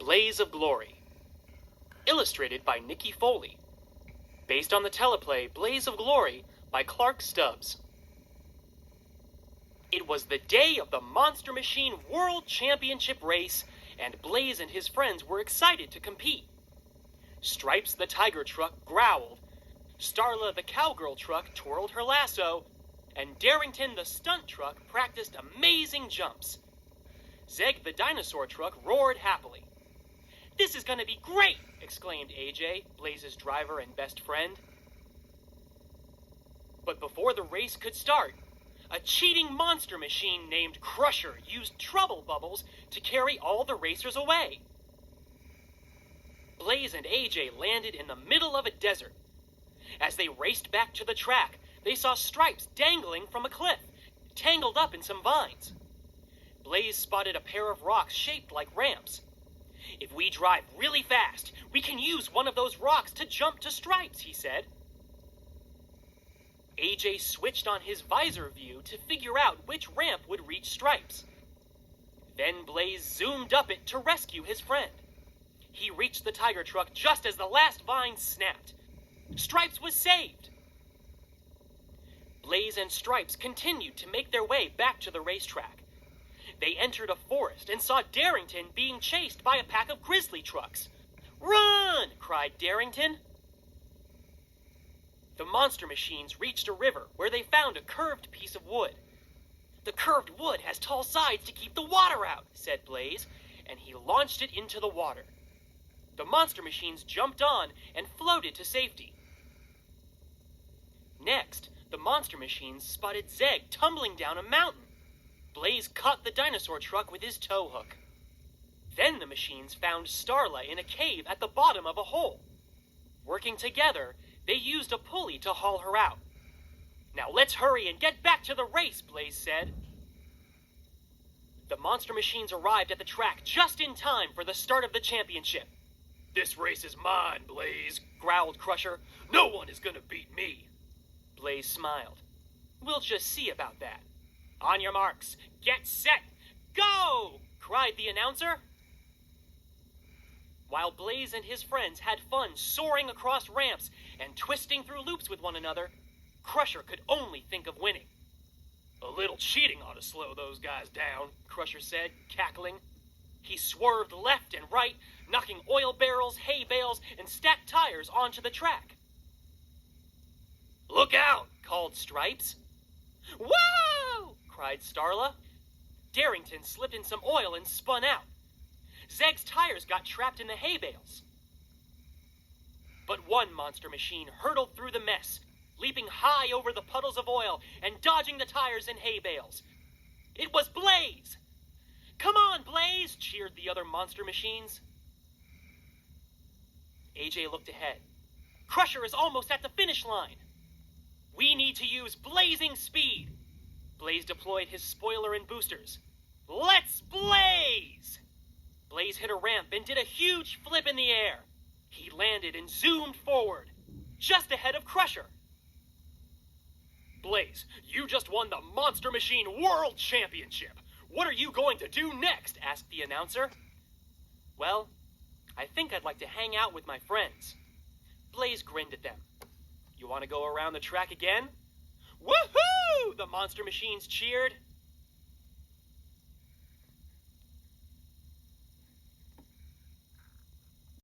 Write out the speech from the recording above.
Blaze of Glory. Illustrated by Nikki Foley. Based on the teleplay Blaze of Glory by Clark Stubbs. It was the day of the Monster Machine World Championship race, and Blaze and his friends were excited to compete. Stripes the tiger truck growled, Starla the cowgirl truck twirled her lasso, and Darrington the stunt truck practiced amazing jumps. Zeg the dinosaur truck roared happily. "This is going to be great!" exclaimed AJ, Blaze's driver and best friend. But before the race could start, a cheating monster machine named Crusher used trouble bubbles to carry all the racers away. Blaze and AJ landed in the middle of a desert. As they raced back to the track, they saw Stripes dangling from a cliff, tangled up in some vines. Blaze spotted a pair of rocks shaped like ramps. "If we drive really fast, we can use one of those rocks to jump to Stripes," he said. AJ switched on his visor view to figure out which ramp would reach Stripes. Then Blaze zoomed up it to rescue his friend. He reached the tiger truck just as the last vine snapped. Stripes was saved! Blaze and Stripes continued to make their way back to the racetrack. They entered a forest and saw Darrington being chased by a pack of grizzly trucks. "Run!" cried Darrington. The monster machines reached a river where they found a curved piece of wood. "The curved wood has tall sides to keep the water out," said Blaze, and he launched it into the water. The monster machines jumped on and floated to safety. Next, the monster machines spotted Zeg tumbling down a mountain. Blaze caught the dinosaur truck with his tow hook. Then the machines found Starla in a cave at the bottom of a hole. Working together, they used a pulley to haul her out. "Now let's hurry and get back to the race," Blaze said. The monster machines arrived at the track just in time for the start of the championship. "This race is mine, Blaze," growled Crusher. "No one is gonna beat me." Blaze smiled. "We'll just see about that." "On your marks, get set, go!" cried the announcer. While Blaze and his friends had fun soaring across ramps and twisting through loops with one another, Crusher could only think of winning. "A little cheating ought to slow those guys down," Crusher said, cackling. He swerved left and right, knocking oil barrels, hay bales, and stacked tires onto the track. "Look out!" called Stripes. "Whoa!" cried Starla. Darrington slipped in some oil and spun out. Zeg's tires got trapped in the hay bales. But one monster machine hurtled through the mess, leaping high over the puddles of oil and dodging the tires and hay bales. It was Blaze! "Come on, Blaze!" cheered the other monster machines. AJ looked ahead. "Crusher is almost at the finish line. We need to use blazing speed." Blaze deployed his spoiler and boosters. "Let's blaze!" Blaze hit a ramp and did a huge flip in the air. He landed and zoomed forward, just ahead of Crusher. "Blaze, you just won the Monster Machine World Championship. What are you going to do next?" asked the announcer. "Well, I think I'd like to hang out with my friends." Blaze grinned at them. "You want to go around the track again?" "Woohoo!" the monster machines cheered.